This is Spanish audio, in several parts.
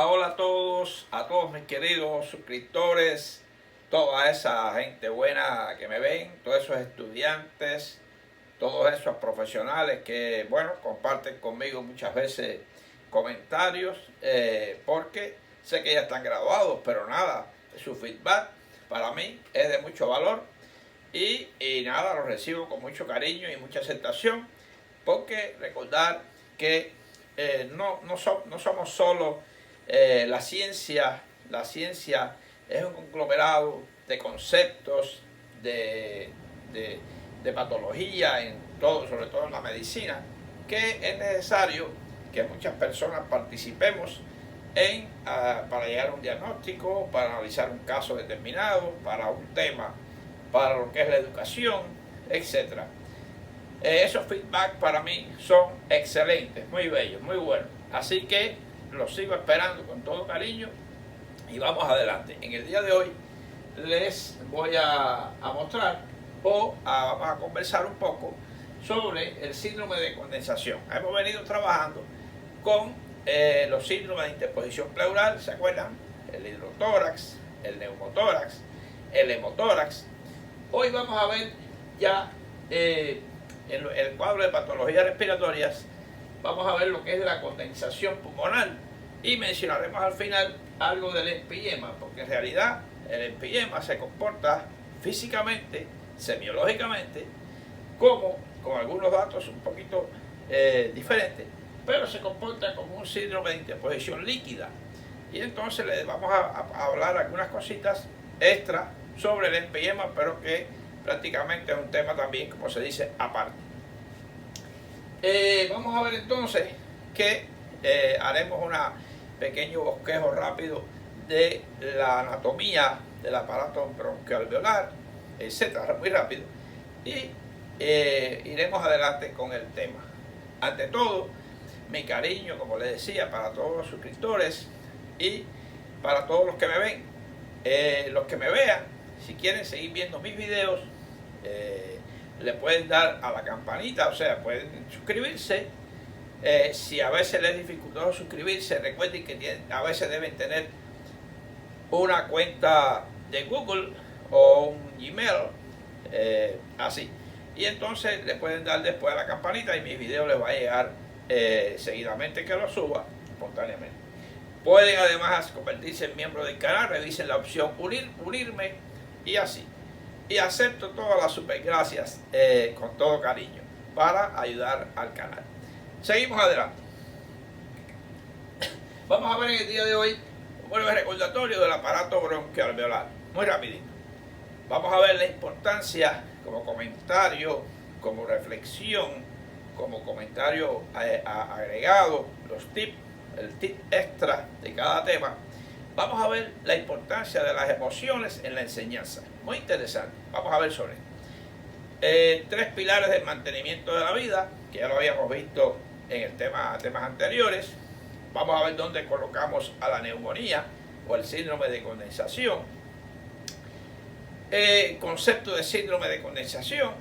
Hola, hola a todos mis queridos suscriptores, toda esa gente buena que me ven, todos esos estudiantes, todos esos profesionales que, bueno, comparten conmigo muchas veces comentarios, porque sé que ya están graduados, pero nada, su feedback para mí es de mucho valor y nada, lo recibo con mucho cariño y mucha aceptación, porque recordar que no somos solo la ciencia es un conglomerado de conceptos, de, de, de patología, en todo, sobre todo en la medicina, que es necesario que muchas personas participemos para llegar a un diagnóstico, para analizar un caso determinado, para un tema, para lo que es la educación, etc. Esos feedback para mí son excelentes, muy bellos, muy buenos. Así que los sigo esperando con todo cariño y vamos adelante. En el día de hoy les voy a mostrar vamos a conversar un poco sobre el síndrome de condensación. Hemos venido trabajando con los síndromes de interposición pleural, ¿se acuerdan? El hidrotórax, el neumotórax, el hemotórax. Hoy vamos a ver ya en el cuadro de patologías respiratorias, vamos a ver lo que es la condensación pulmonar y mencionaremos al final algo del emfisema, porque en realidad el emfisema se comporta físicamente, semiológicamente, con algunos datos un poquito diferentes, pero se comporta como un síndrome de interposición líquida. Y entonces les vamos a hablar algunas cositas extra sobre el emfisema, pero que prácticamente es un tema también, como se dice, aparte. Vamos a ver entonces que haremos un pequeño bosquejo rápido de la anatomía del aparato broncoalveolar, etcétera, muy rápido, y iremos adelante con el tema. Ante todo, mi cariño, como les decía, para todos los suscriptores y para todos los que me ven. Los que me vean, si quieren seguir viendo mis videos, le pueden dar a la campanita, o sea, pueden suscribirse. Si a veces les es dificultoso suscribirse, recuerden que a veces deben tener una cuenta de Google o un Gmail, así. Y entonces le pueden dar después a la campanita y mis videos les va a llegar seguidamente que lo suba espontáneamente. Pueden además convertirse en miembro del canal, revisen la opción unirme y así. Y acepto todas las supergracias con todo cariño para ayudar al canal. Seguimos adelante. Vamos a ver en el día de hoy un breve recordatorio del aparato broncoalveolar. Muy rapidito. Vamos a ver la importancia como comentario, como reflexión, como comentario agregado, los tips, el tip extra de cada tema. Vamos a ver la importancia de las emociones en la enseñanza. Muy interesante. Vamos a ver sobre esto. 3 pilares del mantenimiento de la vida, que ya lo habíamos visto en el temas anteriores. Vamos a ver dónde colocamos a la neumonía o el síndrome de condensación. Concepto de síndrome de condensación,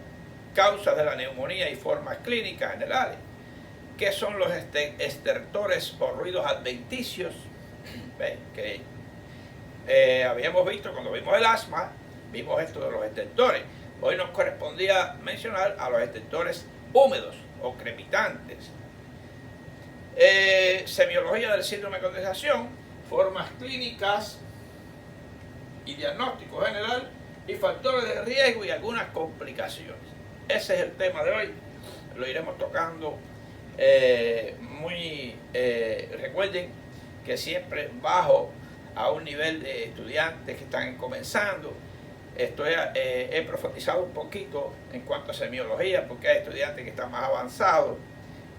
causas de la neumonía y formas clínicas generales. ¿Qué son los estertores o ruidos adventicios? Que habíamos visto cuando vimos el asma, vimos esto de los estertores. Hoy nos correspondía mencionar a los estertores húmedos o crepitantes. Semiología del síndrome de condensación, formas clínicas y diagnóstico general y factores de riesgo y algunas complicaciones. Ese es el tema de hoy, lo iremos tocando recuerden que siempre bajo a un nivel de estudiantes que están comenzando. He profundizado un poquito en cuanto a semiología porque hay estudiantes que están más avanzados,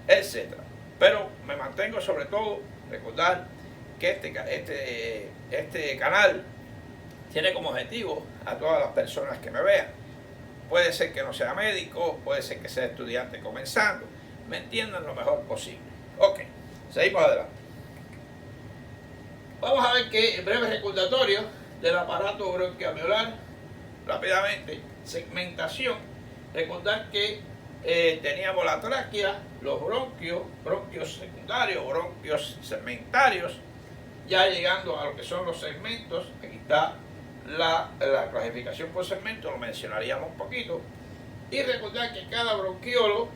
etc. Pero me mantengo sobre todo, recordar que este canal tiene como objetivo a todas las personas que me vean. Puede ser que no sea médico, puede ser que sea estudiante comenzando, me entiendan lo mejor posible. Ok, seguimos adelante. Vamos a ver que en breve recordatorio del aparato broncoalveolar, rápidamente, segmentación. Recordar que teníamos la tráquea, los bronquios secundarios, bronquios segmentarios, Ya llegando a lo que son los segmentos, aquí está la clasificación por segmento, lo mencionaríamos un poquito. Y recordar que cada bronquiolo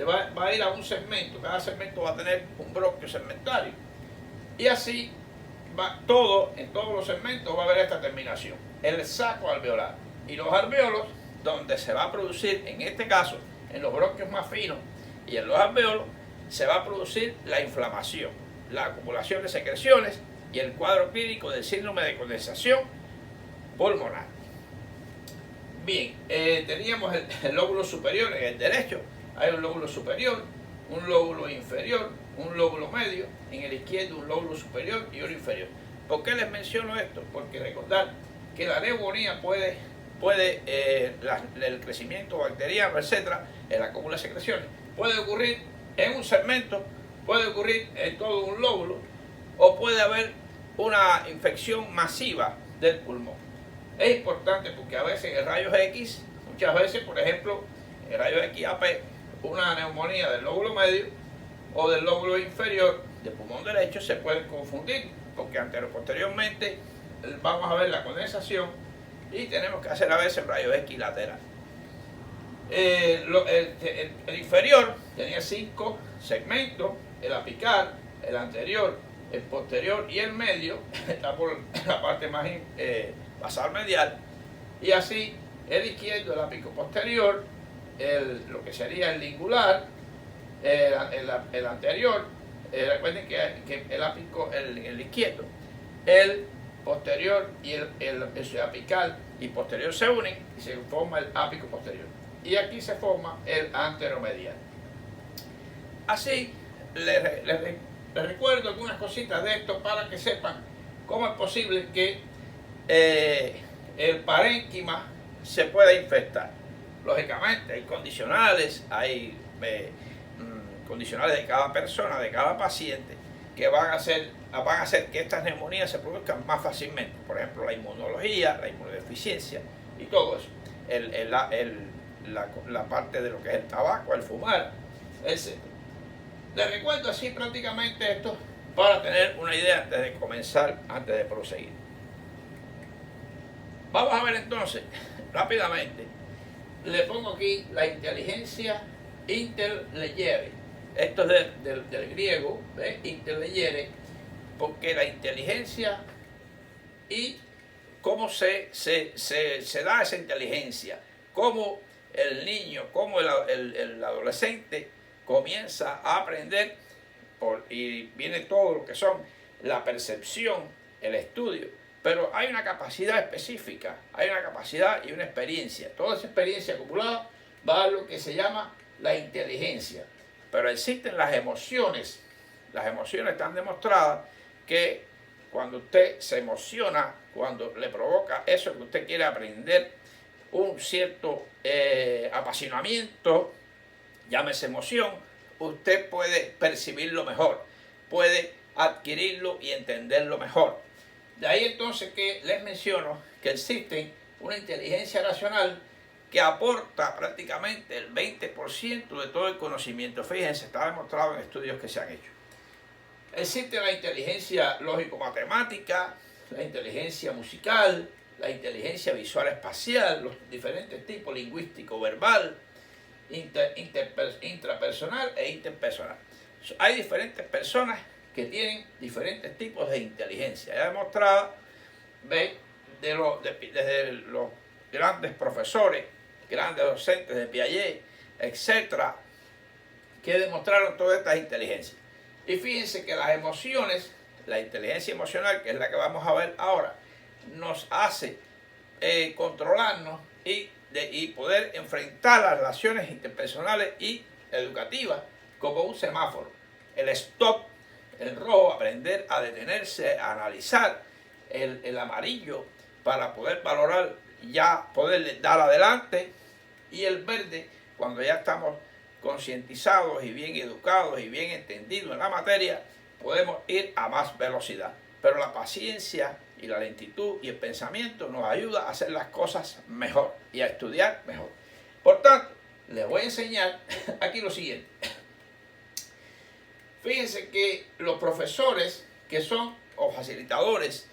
va a ir a un segmento, cada segmento va a tener un bronquio segmentario. Y así va todo, en todos los segmentos va a haber esta terminación, el saco alveolar. Y los alveolos, donde se va a producir, en este caso, en los bronquios más finos y en los alveolos, se va a producir la inflamación, la acumulación de secreciones y el cuadro clínico del síndrome de condensación pulmonar. Bien, teníamos el lóbulo superior en el derecho, hay un lóbulo superior, un lóbulo inferior, un lóbulo medio, en el izquierdo un lóbulo superior y uno inferior. ¿Por qué les menciono esto? Porque recordar que la neumonía puede el crecimiento bacteriano, etcétera, el acúmulo de secreciones, puede ocurrir en un segmento, puede ocurrir en todo un lóbulo, o puede haber una infección masiva del pulmón. Es importante porque a veces en rayos X, muchas veces, por ejemplo, en rayos X AP, una neumonía del lóbulo medio o del lóbulo inferior del pulmón derecho se pueden confundir, porque posteriormente vamos a ver la condensación y tenemos que hacer a veces rayos X lateral. El inferior tenía 5 segmentos, el apical, el anterior, el posterior y el medio, está por la parte más basal medial, y así el izquierdo, el apico posterior, lo que sería el lingular, el anterior, recuerden que el apico, el izquierdo, el posterior y el apical y posterior se unen y se forma el ápico posterior. Y aquí se forma el anteromedial. Así, les recuerdo algunas cositas de esto para que sepan cómo es posible que el parénquima se pueda infectar. Lógicamente, hay condicionales, hay condicionales de cada persona, de cada paciente, que van a hacer que estas neumonías se produzcan más fácilmente. Por ejemplo, la inmunología, la inmunodeficiencia y todo eso. La parte de lo que es el tabaco, el fumar, etc. Les recuerdo así prácticamente esto para tener una idea antes de comenzar, antes de proseguir. Vamos a ver entonces, rápidamente, le pongo aquí la inteligencia interlegere. Esto es del griego, ¿ves? Interlegere, porque la inteligencia y cómo se da esa inteligencia, cómo el niño, cómo el adolescente comienza a aprender, y viene todo lo que son la percepción, el estudio, pero hay una capacidad específica, hay una capacidad y una experiencia. Toda esa experiencia acumulada va a lo que se llama la inteligencia. Pero existen las emociones. Las emociones están demostradas que cuando usted se emociona, cuando le provoca eso que usted quiere aprender, un cierto apasionamiento, llámese emoción, usted puede percibirlo mejor, puede adquirirlo y entenderlo mejor. De ahí entonces que les menciono que existe una inteligencia racional que aporta prácticamente el 20% de todo el conocimiento. Fíjense, está demostrado en estudios que se han hecho. Existe la inteligencia lógico-matemática, la inteligencia musical, la inteligencia visual espacial, los diferentes tipos, lingüístico, verbal, intrapersonal e interpersonal. Hay diferentes personas que tienen diferentes tipos de inteligencia. Ya demostrado, desde los grandes profesores, grandes docentes de Piaget, etcétera, que demostraron todas estas inteligencias. Y fíjense que las emociones, la inteligencia emocional, que es la que vamos a ver ahora, nos hace controlarnos y poder enfrentar las relaciones interpersonales y educativas como un semáforo. El stop, el rojo, aprender a detenerse, a analizar, el amarillo para poder valorar, ya poder dar adelante, y el verde cuando ya estamos concientizados y bien educados y bien entendidos en la materia, podemos ir a más velocidad. Pero la paciencia y la lentitud y el pensamiento nos ayuda a hacer las cosas mejor y a estudiar mejor. Por tanto, les voy a enseñar aquí lo siguiente. Fíjense que los profesores que son o facilitadores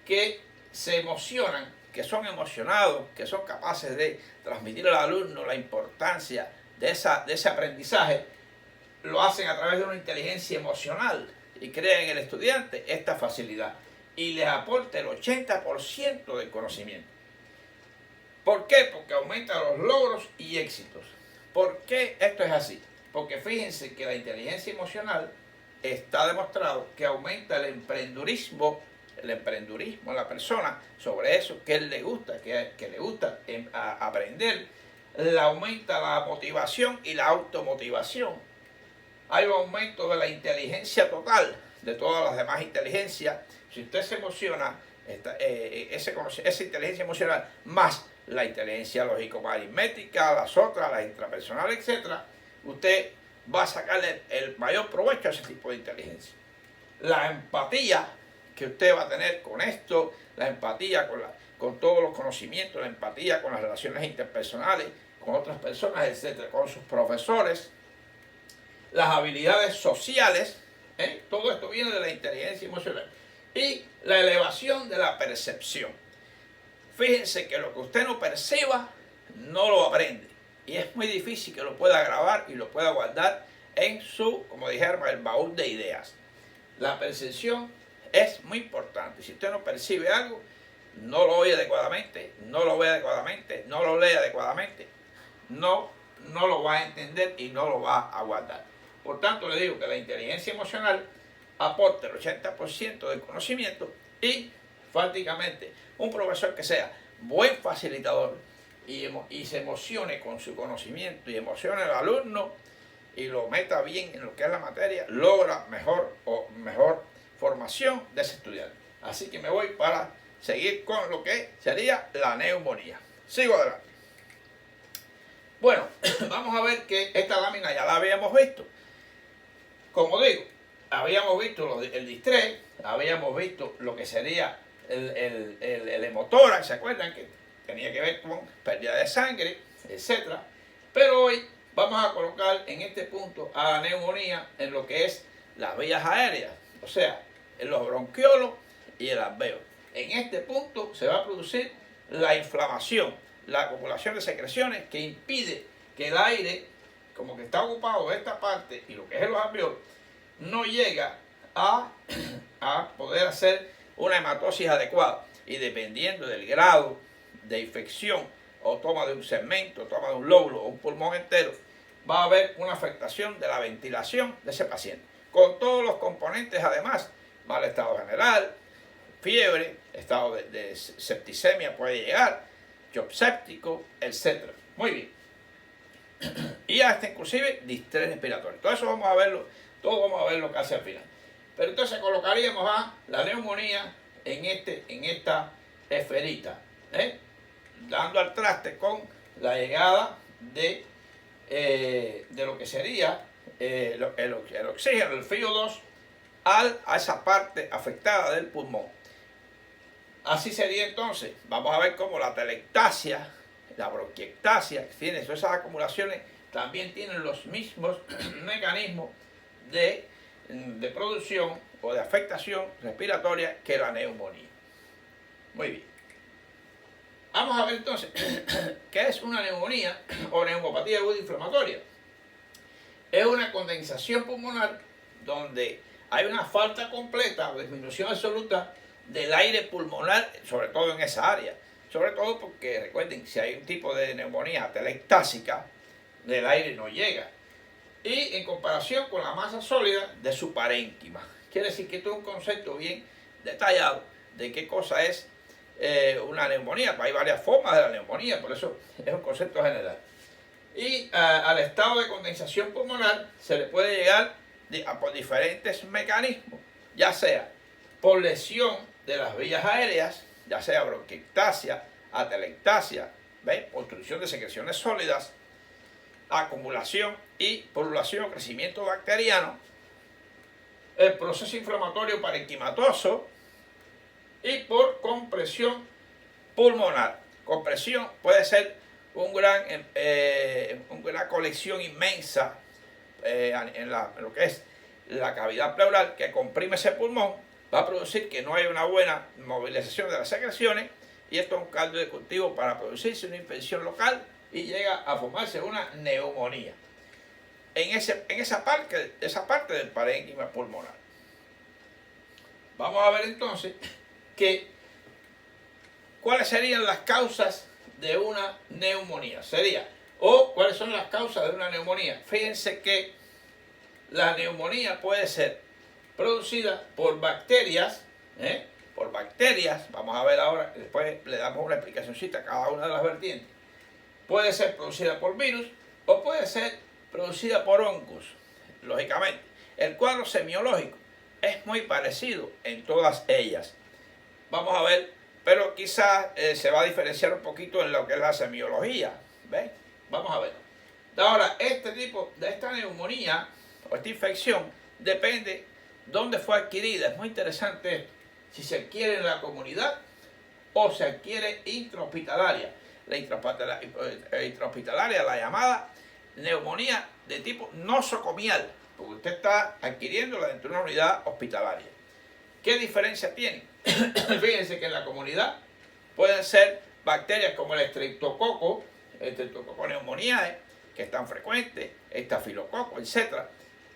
que se emocionan, que son emocionados, que son capaces de transmitir al alumno la importancia de ese aprendizaje, lo hacen a través de una inteligencia emocional y crean en el estudiante esta facilidad y les aporta el 80% del conocimiento. ¿Por qué? Porque aumenta los logros y éxitos. ¿Por qué esto es así? Porque fíjense que la inteligencia emocional está demostrado que aumenta el emprendurismo en la persona sobre eso que él le gusta, que le gusta aprender. Le aumenta la motivación y la automotivación. Hay un aumento de la inteligencia total, de todas las demás inteligencias. Si usted se emociona, esa inteligencia emocional más la inteligencia lógico-aritmética, las otras, las intrapersonales, etc., usted va a sacarle el mayor provecho a ese tipo de inteligencia. La empatía que usted va a tener con esto, la empatía con todos los conocimientos, la empatía con las relaciones interpersonales, con otras personas, etc., con sus profesores, las habilidades sociales, todo esto viene de la inteligencia emocional. Y la elevación de la percepción. Fíjense que lo que usted no perciba, no lo aprende. Y es muy difícil que lo pueda grabar y lo pueda guardar en su, como dijéramos, el baúl de ideas. La percepción es muy importante. Si usted no percibe algo, no lo oye adecuadamente, no lo ve adecuadamente, no lo lee adecuadamente, no lo va a entender y no lo va a guardar. Por tanto, le digo que la inteligencia emocional aporta el 80% del conocimiento y prácticamente un profesor que sea buen facilitador y se emocione con su conocimiento y emocione al alumno y lo meta bien en lo que es la materia, logra mejor formación de ese estudiante. Así que me voy para seguir con lo que sería la neumonía. Sigo adelante. Bueno, vamos a ver que esta lámina ya la habíamos visto. Como digo, habíamos visto el distrés, habíamos visto lo que sería el hemotórax, ¿se acuerdan? Que tenía que ver con pérdida de sangre, etc. Pero hoy vamos a colocar en este punto a la neumonía en lo que es las vías aéreas, o sea, en los bronquiolos y el alvéolo. En este punto se va a producir la inflamación, la acumulación de secreciones que impide que el aire, como que está ocupado de esta parte y lo que es los alvéolos, no llega a poder hacer una hematosis adecuada. Y dependiendo del grado de infección o toma de un segmento, toma de un lóbulo o un pulmón entero, va a haber una afectación de la ventilación de ese paciente. Con todos los componentes además, mal estado general, fiebre, estado de septicemia puede llegar, shock séptico, etc. Muy bien. Y hasta inclusive distrés respiratorio. Todo eso vamos a verlo casi al final. Pero entonces colocaríamos a la neumonía en esta esferita, dando al traste con la llegada de lo que sería el oxígeno, el FiO2, a esa parte afectada del pulmón. Así sería entonces. Vamos a ver cómo la telectasia, la bronquiectasia, tiene todas esas acumulaciones, también tienen los mismos mecanismos de producción o de afectación respiratoria que la neumonía. Muy bien. Vamos a ver entonces qué es una neumonía o neumopatía aguda inflamatoria. Es una condensación pulmonar donde hay una falta completa o disminución absoluta del aire pulmonar, sobre todo en esa área. Sobre todo porque, recuerden, si hay un tipo de neumonía telectásica, el aire no llega. Y en comparación con la masa sólida de su parénquima. Quiere decir que esto es un concepto bien detallado de qué cosa es una neumonía. Hay varias formas de la neumonía, por eso es un concepto general. Y al estado de condensación pulmonar se le puede llegar por diferentes mecanismos, ya sea por lesión de las vías aéreas, ya sea bronquiectasia, atelectasia, obstrucción de secreciones sólidas, acumulación y purulación o crecimiento bacteriano, el proceso inflamatorio parenquimatoso y por compresión pulmonar. Compresión puede ser una colección inmensa en lo que es la cavidad pleural que comprime ese pulmón va a producir que no haya una buena movilización de las secreciones y esto es un caldo de cultivo para producirse una infección local y llega a formarse una neumonía en esa parte del parénquima pulmonar. Vamos a ver entonces cuáles serían las causas de una neumonía. ¿Cuáles son las causas de una neumonía? Fíjense que la neumonía puede ser producida por bacterias, vamos a ver ahora, después le damos una explicacióncita a cada una de las vertientes. Puede ser producida por virus o puede ser producida por hongos, lógicamente. El cuadro semiológico es muy parecido en todas ellas. Vamos a ver, pero quizás se va a diferenciar un poquito en lo que es la semiología. ¿Ven? Vamos a ver. Ahora, este tipo de esta neumonía o esta infección depende dónde fue adquirida. Es muy interesante esto. Si se adquiere en la comunidad o se adquiere intrahospitalaria. La intrahospitalaria, la llamada neumonía de tipo nosocomial, porque usted está adquiriéndola dentro de una unidad hospitalaria. ¿Qué diferencia tiene? Fíjense que en la comunidad pueden ser bacterias como el Streptococcus pneumoniae, que es tan frecuente, estafilococo, etc.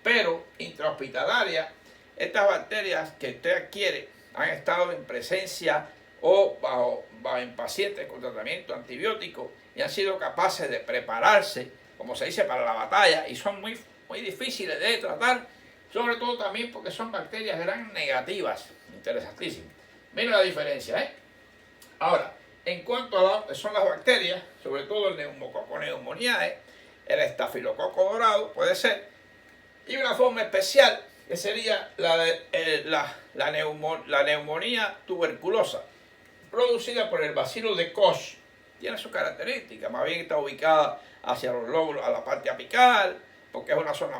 Pero intrahospitalaria, estas bacterias que usted adquiere han estado en presencia o en pacientes con tratamiento antibiótico y han sido capaces de prepararse, como se dice, para la batalla y son muy difíciles de tratar, sobre todo también porque son bacterias gram negativas. Interesantísimo. Miren la diferencia, Ahora, en cuanto a lo que son las bacterias, sobre todo el neumococo pneumoniae, el estafilococo dorado puede ser, y una forma especial que sería la neumonía tuberculosa, producida por el bacilo de Koch. Tiene sus características, más bien está ubicada hacia los lóbulos, a la parte apical, porque es una zona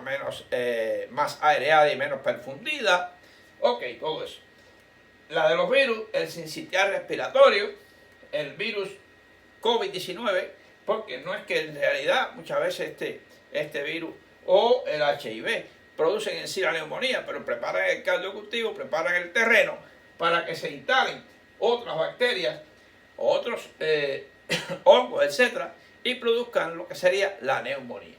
más aireada y menos perfundida. Ok, todo eso. La de los virus, el sincitial respiratorio, el virus COVID-19, porque no es que en realidad muchas veces este virus o el HIV producen en sí la neumonía, pero preparan el caldo de cultivo, preparan el terreno para que se instalen otras bacterias, otros hongos, etcétera, y produzcan lo que sería la neumonía.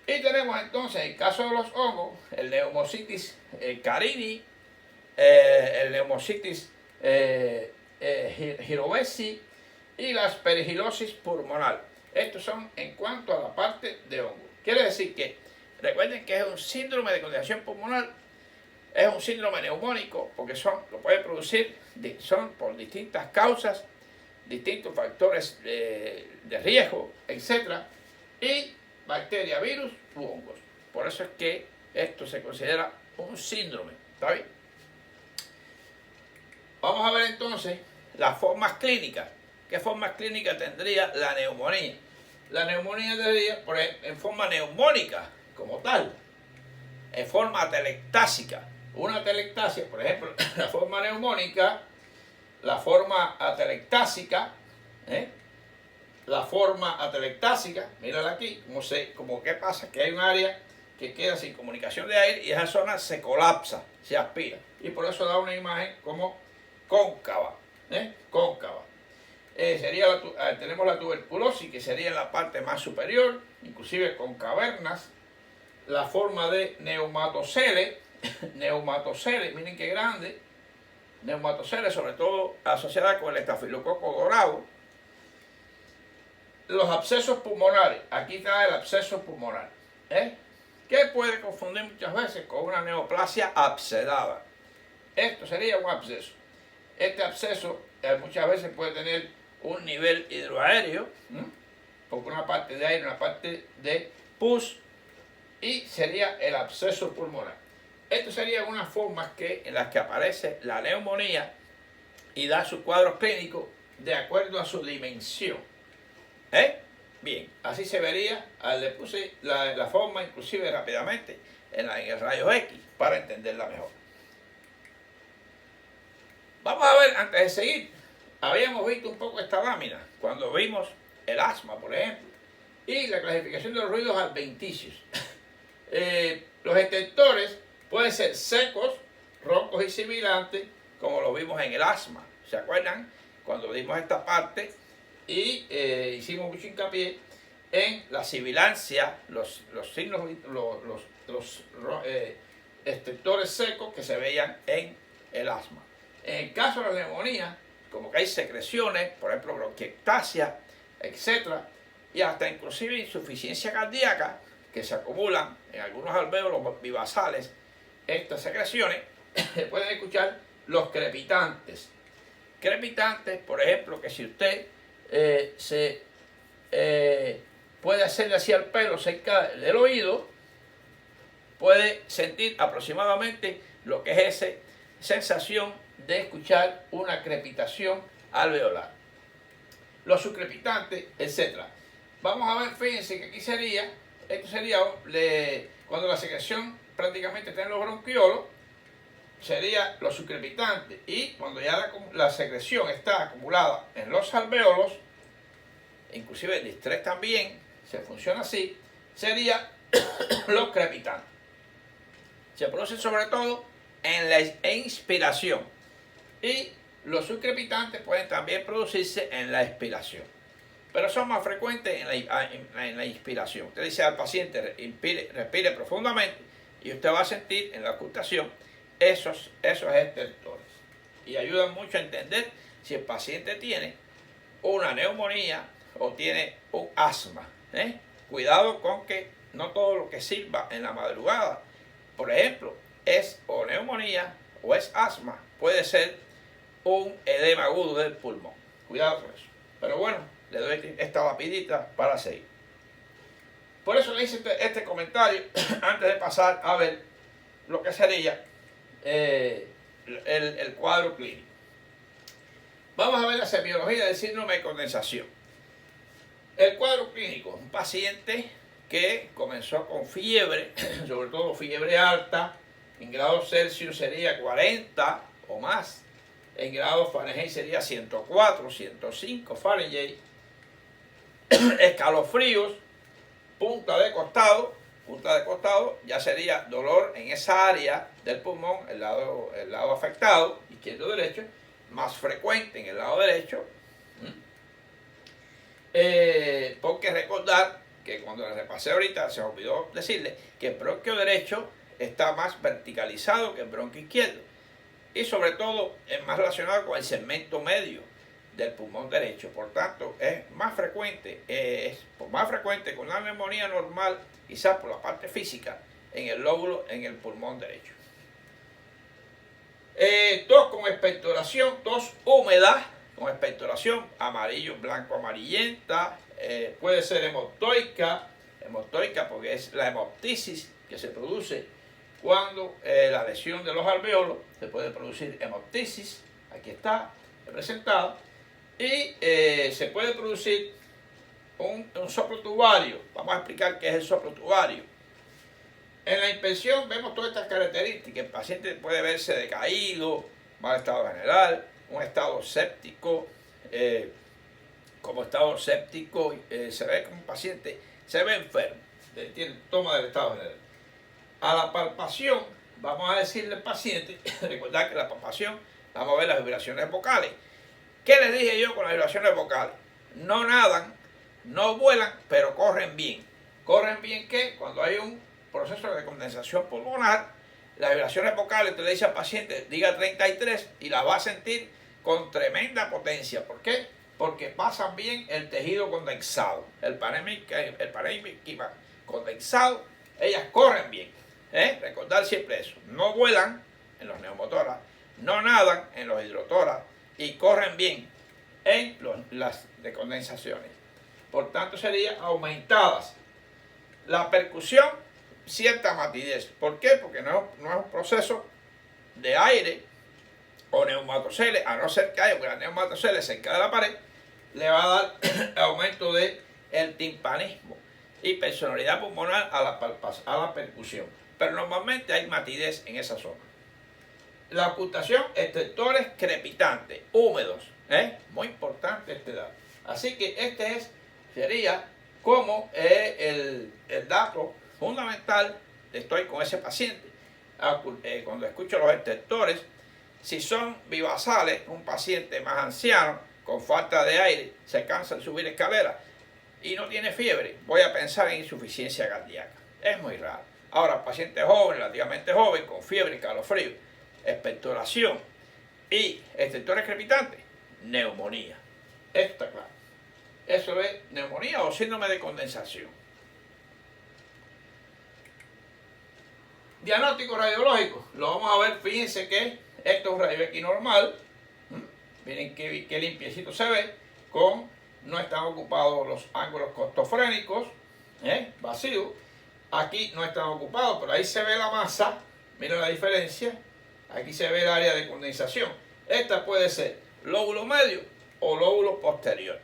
Y tenemos entonces, en el caso de los hongos, el Pneumocystis carini, el Pneumocystis jirovecii y la aspergilosis pulmonar. Estos son en cuanto a la parte de hongos. Quiere decir que, recuerden que es un síndrome de congestión pulmonar, es un síndrome neumónico, porque lo puede producir, son por distintas causas, distintos factores de riesgo, etc. Y bacteria, virus u hongos. Por eso es que esto se considera un síndrome. ¿Está bien? Vamos a ver entonces las formas clínicas. ¿Qué formas clínicas tendría la neumonía? La neumonía tendría en forma neumónica, como tal, en forma atelectásica. Una atelectasia, por ejemplo, la forma neumónica, la forma atelectásica, la forma atelectásica, mírala aquí, como qué pasa, que hay un área que queda sin comunicación de aire y esa zona se colapsa, se aspira. Y por eso da una imagen como cóncava, cóncava. Tenemos la tuberculosis, que sería en la parte más superior, inclusive con cavernas. La forma de neumatocele, miren qué grande, neumatocele, sobre todo asociada con el estafilococo dorado. Los abscesos pulmonares, aquí está el absceso pulmonar, que puede confundir muchas veces con una neoplasia abscedada. Esto sería un absceso. Este absceso muchas veces puede tener un nivel hidroaéreo, porque una parte de aire, una parte de pus, y sería el absceso pulmonar. Esto serían unas formas en las que aparece la neumonía y da sus cuadros clínicos de acuerdo a su dimensión. Bien, así se vería. Le puse la forma inclusive rápidamente en el rayo X para entenderla mejor. Vamos a ver, antes de seguir, habíamos visto un poco esta lámina cuando vimos el asma, por ejemplo, y la clasificación de los ruidos adventicios. Los detectores pueden ser secos, roncos y sibilantes, como lo vimos en el asma. ¿Se acuerdan? Cuando vimos esta parte y hicimos mucho hincapié en la sibilancia, los signos, estertores secos que se veían en el asma. En el caso de la neumonía, como que hay secreciones, por ejemplo, bronquiectasia, etc., y hasta inclusive insuficiencia cardíaca, que se acumulan en algunos alvéolos vivasales, estas secreciones, se pueden escuchar los crepitantes. Crepitantes, por ejemplo, que si usted puede hacerle así al pelo cerca del oído, puede sentir aproximadamente lo que es esa sensación de escuchar una crepitación alveolar. Los subcrepitantes, etc. Vamos a ver, fíjense que aquí sería, esto sería cuando la secreción prácticamente está en los bronquiolos, sería los subcrepitantes, y cuando ya la secreción está acumulada en los alvéolos, inclusive el distrés también se funciona así, sería los crepitantes. Se produce sobre todo en la inspiración, y los subcrepitantes pueden también producirse en la expiración, pero son más frecuentes en la inspiración. Usted dice al paciente, respire profundamente, y usted va a sentir en la ocultación esos estertores, y ayudan mucho a entender si el paciente tiene una neumonía o tiene un asma. Cuidado con que no todo lo que sirva en la madrugada, por ejemplo, es o neumonía o es asma, puede ser un edema agudo del pulmón. Cuidado con eso. Pero bueno, le doy esta lapidita para seguir. Por eso le hice este comentario antes de pasar a ver lo que sería el cuadro clínico. Vamos a ver la semiología del síndrome de condensación. El cuadro clínico, un paciente que comenzó con fiebre, sobre todo fiebre alta, en grados Celsius sería 40 o más, en grados Fahrenheit sería 104, 105 Fahrenheit, escalofríos, punta de costado ya sería dolor en esa área del pulmón, el lado afectado, izquierdo o derecho, más frecuente en el lado derecho, porque recordar que cuando les repasé ahorita se me olvidó decirle que el bronquio derecho está más verticalizado que el bronquio izquierdo, y sobre todo es más relacionado con el segmento medio del pulmón derecho. Por tanto, es más frecuente que una neumonía normal, quizás por la parte física, en el lóbulo, en el pulmón derecho. Tos con expectoración, tos húmeda, con expectoración amarillo, blanco, amarillenta, puede ser hemoptoica porque es la hemoptisis que se produce cuando la lesión de los alvéolos, se puede producir hemoptisis, aquí está representado, y se puede producir un soplo tubario. Vamos a explicar qué es el soplo tubario. En la inspección vemos todas estas características. El paciente puede verse decaído, mal estado general, un estado séptico. Como estado séptico se ve como un paciente, se ve enfermo, tiene toma del estado general. A la palpación, vamos a decirle al paciente, recordar que la palpación, vamos a ver las vibraciones vocales. ¿Qué les dije yo con las vibraciones vocales? No nadan, no vuelan, pero corren bien. ¿Corren bien qué? Cuando hay un proceso de condensación pulmonar, las vibraciones vocales, te le dice al paciente, diga 33, y las va a sentir con tremenda potencia. ¿Por qué? Porque pasan bien el tejido condensado, el parénquima condensado, ellas corren bien. Recordar siempre eso. No vuelan en los neumotoras, no nadan en los hidrotoras, y corren bien en las decondensaciones. Por tanto, serían aumentadas. La percusión, cierta matidez. ¿Por qué? Porque no es un proceso de aire o neumatoceles, a no ser que haya una neumatoceles cerca de la pared, le va a dar aumento del timpanismo y personalidad pulmonar a la percusión. Pero normalmente hay matidez en esa zona. La ocultación, estertores crepitantes, húmedos. Muy importante este dato. Así que este sería como el dato fundamental. Estoy con ese paciente. cuando escucho los estertores, si son bivasales, un paciente más anciano, con falta de aire, se cansa de subir escaleras y no tiene fiebre, voy a pensar en insuficiencia cardíaca. Es muy raro. Ahora, paciente joven, relativamente joven, con fiebre, calofrío, expectoración y estertores crepitantes, neumonía. Esto está claro. Eso es neumonía o síndrome de condensación. Diagnóstico radiológico. Lo vamos a ver, fíjense que esto es un rayo X normal. Miren qué limpiecito se ve. No están ocupados los ángulos costofrénicos, vacíos. Aquí no están ocupados, pero ahí se ve la masa. Miren la diferencia. Aquí se ve el área de condensación. Esta puede ser lóbulo medio o lóbulo posterior.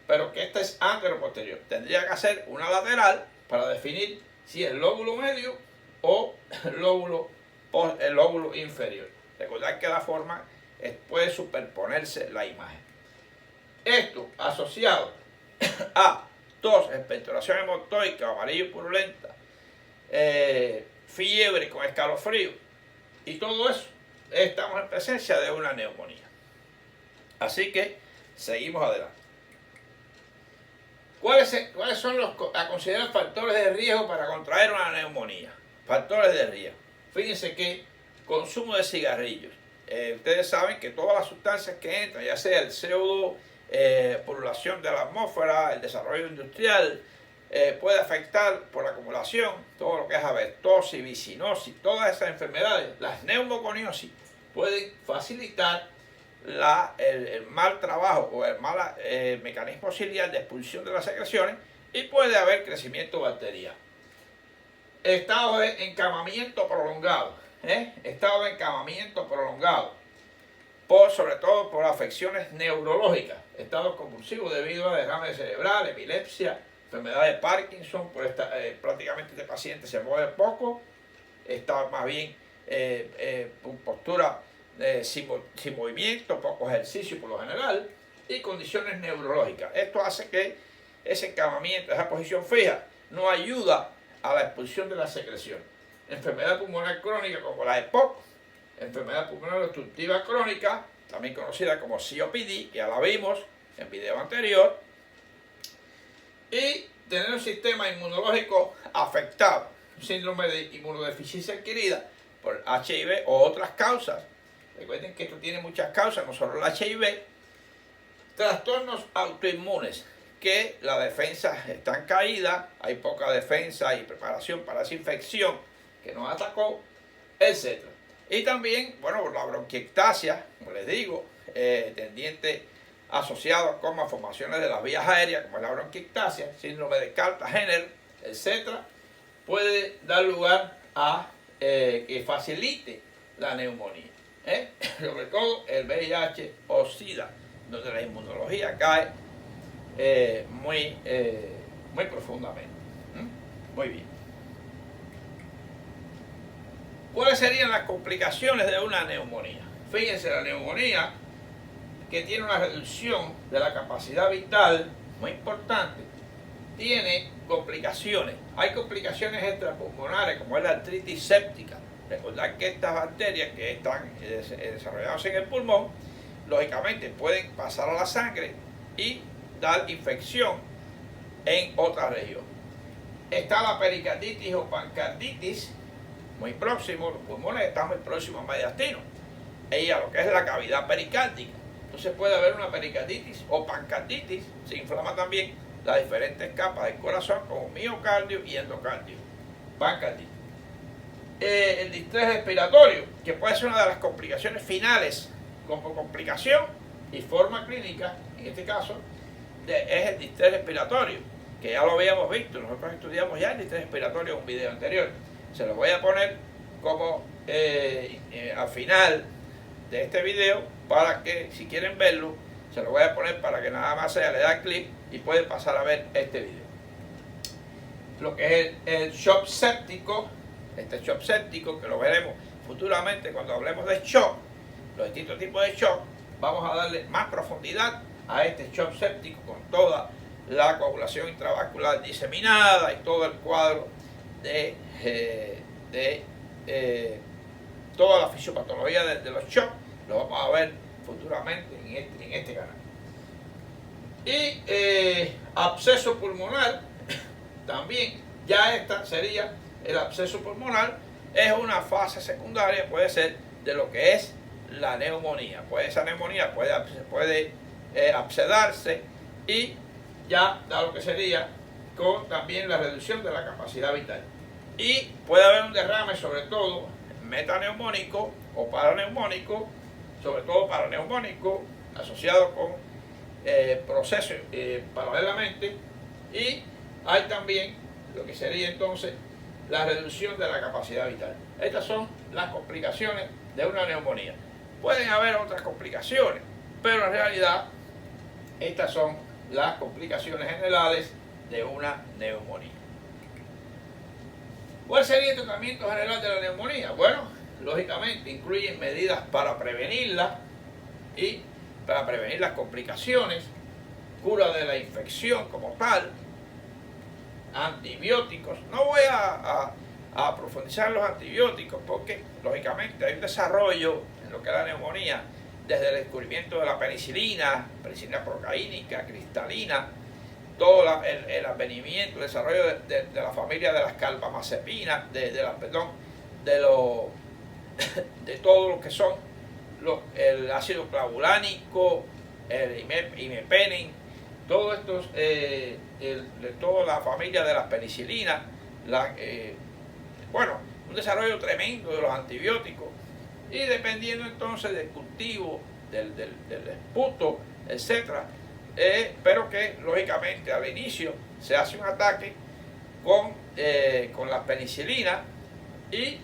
Pero que esta es anteroposterior. Tendría que hacer una lateral para definir si es lóbulo medio o el lóbulo inferior. Recordad que la forma puede superponerse la imagen. Esto asociado a tos, expectoración hematoica, amarillo purulenta, fiebre con escalofrío y todo eso, estamos en presencia de una neumonía. Así que seguimos adelante. ¿Cuáles son a considerar factores de riesgo para contraer una neumonía? Factores de riesgo. Fíjense que consumo de cigarrillos. Ustedes saben que todas las sustancias que entran, ya sea el CO2, purulación de la atmósfera, el desarrollo industrial, puede afectar por acumulación todo lo que es asbestosis, vicinosis, todas esas enfermedades. Las neumoconiosis pueden facilitar el mal trabajo o el mal mecanismo ciliar de expulsión de las secreciones y puede haber crecimiento bacteriano. Estado de encamamiento prolongado. Estado de encamamiento prolongado. Sobre todo por afecciones neurológicas. Estados convulsivos debido a derrame cerebral, epilepsia, enfermedad de Parkinson. Prácticamente este paciente se mueve poco. Está más bien postura sin movimiento, poco ejercicio por lo general. Y condiciones neurológicas. Esto hace que ese encamamiento, esa posición fija, no ayuda a la expulsión de la secreción. Enfermedad pulmonar crónica como la EPOC, enfermedad pulmonar obstructiva crónica, también conocida como COPD, que ya la vimos en video anterior, y tener un sistema inmunológico afectado, un síndrome de inmunodeficiencia adquirida por HIV o otras causas. Recuerden que esto tiene muchas causas, no solo el HIV. Trastornos autoinmunes, que la defensa está en caída, hay poca defensa y preparación para esa infección que nos atacó, etc. Y también, bueno, la bronquiectasia, como les digo, tendiente asociado con malformaciones de las vías aéreas, como es la bronquiectasia, síndrome de Carter-Henner, etc., puede dar lugar a que facilite la neumonía. Sobre todo el VIH o SIDA, donde la inmunología cae muy profundamente. Muy bien. ¿Cuáles serían las complicaciones de una neumonía? Fíjense, la neumonía, que tiene una reducción de la capacidad vital muy importante, tiene complicaciones. Hay complicaciones extrapulmonares, como es la artritis séptica. Recordad que estas bacterias que están desarrolladas en el pulmón, lógicamente pueden pasar a la sangre y dar infección en otra región. Está la pericarditis o pancarditis, muy próximo, los pulmones están muy próximos al mediastino, y a lo que es la cavidad pericárdica. Entonces puede haber una pericarditis o pancarditis, se inflama también las diferentes capas del corazón, como miocardio y endocardio. Pancarditis. El distrés respiratorio, que puede ser una de las complicaciones finales, como complicación y forma clínica, en este caso, es el distrés respiratorio, que ya lo habíamos visto, nosotros estudiamos ya el distrés respiratorio en un video anterior. Se lo voy a poner como al final de este video, para que si quieren verlo, se lo voy a poner para que nada más le da clic y pueden pasar a ver este video. Lo que es el shock séptico, este shock séptico que lo veremos futuramente cuando hablemos de shock, los distintos tipos de shock, vamos a darle más profundidad a este shock séptico con toda la coagulación intravascular diseminada y todo el cuadro de toda la fisiopatología de los shocks, lo vamos a ver futuramente en este canal. Y absceso pulmonar, también, ya esta sería el absceso pulmonar, es una fase secundaria, puede ser de lo que es la neumonía. Pues esa neumonía puede abscedarse y ya da lo que sería con también la reducción de la capacidad vital. Y puede haber un derrame, sobre todo metaneumónico o paraneumónico, sobre todo paraneumónico, asociado con procesos paralelamente, y hay también lo que sería entonces la reducción de la capacidad vital. Estas son las complicaciones de una neumonía. Pueden haber otras complicaciones, pero en realidad estas son las complicaciones generales de una neumonía. ¿Cuál sería el tratamiento general de la neumonía? Bueno, lógicamente incluyen medidas para prevenirla y para prevenir las complicaciones, cura de la infección como tal, antibióticos. No voy a profundizar en los antibióticos porque lógicamente hay un desarrollo en lo que es la neumonía desde el descubrimiento de la penicilina procaínica, cristalina, todo el advenimiento, el desarrollo de la familia de las carbamazepinas, de todo lo que son el ácido clavulánico, el imipenem, todo esto, de toda la familia de las penicilinas, bueno, un desarrollo tremendo de los antibióticos, y dependiendo entonces del cultivo, del esputo, etcétera, pero que lógicamente al inicio se hace un ataque con la penicilina y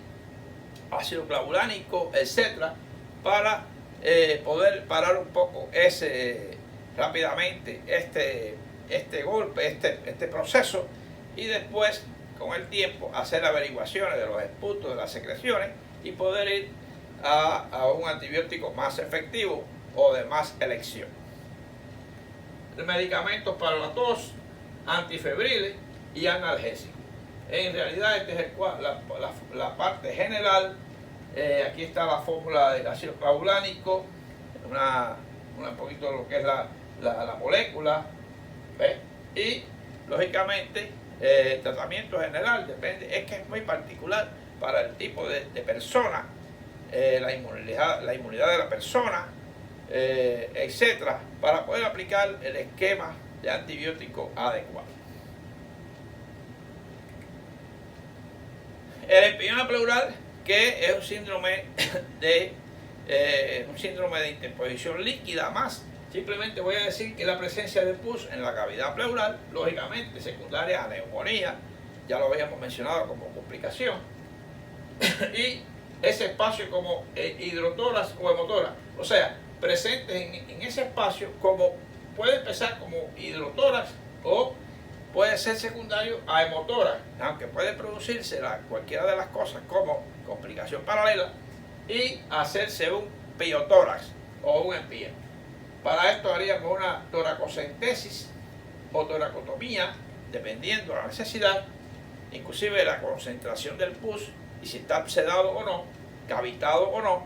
ácido clavulánico, etcétera, para poder parar un poco rápidamente este golpe, este proceso, y después con el tiempo hacer averiguaciones de los esputos, de las secreciones, y poder ir a un antibiótico más efectivo o de más elección. Medicamentos para la tos, antifebriles y analgésicos. En realidad esta es la parte general. Aquí está la fórmula del ácido clavulánico, un poquito de lo que es la molécula, ¿ves? Y lógicamente el tratamiento general depende, es que es muy particular para el tipo de persona, la inmunidad de la persona, etcétera, para poder aplicar el esquema de antibiótico adecuado. El empiema pleural, que es un síndrome de interposición líquida más. Simplemente voy a decir que la presencia de pus en la cavidad pleural, lógicamente secundaria a neumonía, ya lo habíamos mencionado como complicación, y ese espacio como hidrotórax o hemotórax, o sea, presentes en ese espacio, como puede empezar como hidrotórax o puede ser secundario a hemotórax, aunque puede producirse cualquiera de las cosas como complicación paralela y hacerse un piotórax o un empiema. Para esto haríamos una toracocentesis o toracotomía, dependiendo de la necesidad, inclusive la concentración del pus y si está abscedado o no, cavitado o no,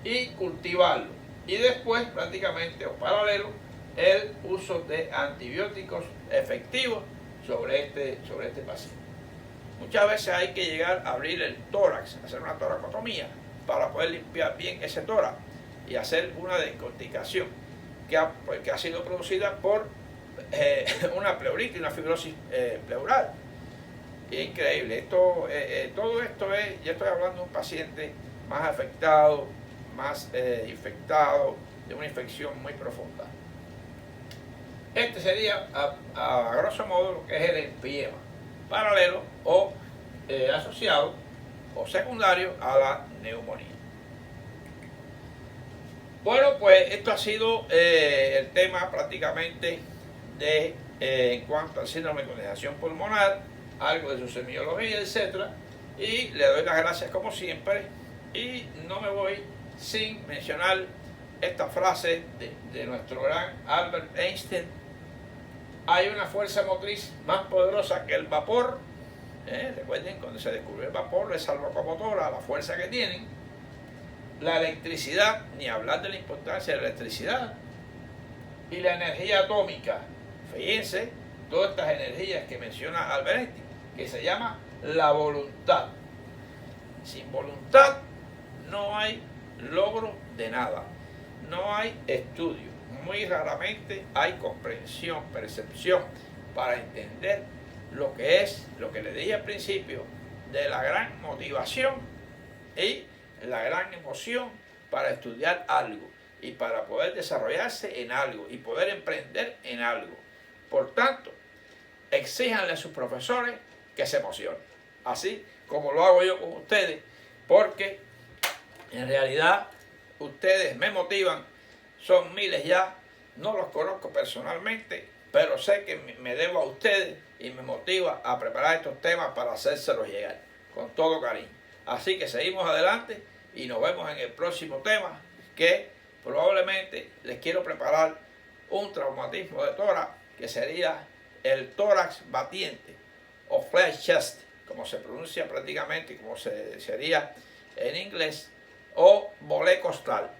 y cultivarlo. Y después, prácticamente o paralelo, el uso de antibióticos efectivos sobre este paciente. Muchas veces hay que llegar a abrir el tórax, hacer una toracotomía para poder limpiar bien ese tórax y hacer una descorticación que ha sido producida por una pleuritis, una fibrosis pleural. Increíble. Todo esto ya estoy hablando de un paciente más afectado, más infectado, de una infección muy profunda. Este sería a grosso modo lo que es el empiema paralelo o asociado o secundario a la neumonía. Bueno, pues esto ha sido el tema prácticamente en cuanto al síndrome de congestión pulmonar, algo de su semiología, etc. Y le doy las gracias como siempre, y no me voy sin mencionar esta frase de nuestro gran Albert Einstein: hay una fuerza motriz más poderosa que el vapor. Recuerden, cuando se descubrió el vapor, esa locomotora, la fuerza que tienen, la electricidad, ni hablar de la importancia de la electricidad y la energía atómica. Fíjense, todas estas energías que menciona Albert Einstein, que se llama la voluntad. Sin voluntad no hay logro de nada, no hay estudio, muy raramente hay comprensión, percepción para entender lo que es, lo que le dije al principio, de la gran motivación y la gran emoción para estudiar algo y para poder desarrollarse en algo y poder emprender en algo. Por tanto, exíjanle a sus profesores que se emocionen, así como lo hago yo con ustedes, porque en realidad ustedes me motivan, son miles ya, no los conozco personalmente, pero sé que me debo a ustedes y me motiva a preparar estos temas para hacérselos llegar, con todo cariño. Así que seguimos adelante y nos vemos en el próximo tema, que probablemente les quiero preparar un traumatismo de tórax, que sería el tórax batiente, o flat chest, como se pronuncia prácticamente, como sería en inglés, o volé costal.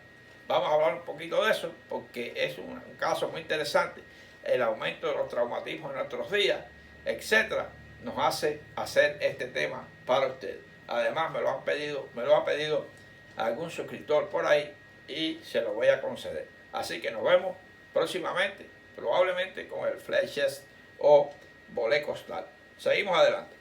Vamos a hablar un poquito de eso, porque es un caso muy interesante. El aumento de los traumatismos en nuestros días, etcétera, nos hace hacer este tema para ustedes. Además me lo ha pedido algún suscriptor por ahí y se lo voy a conceder. Así que nos vemos próximamente, probablemente con el flat chest o volé costal. Seguimos adelante.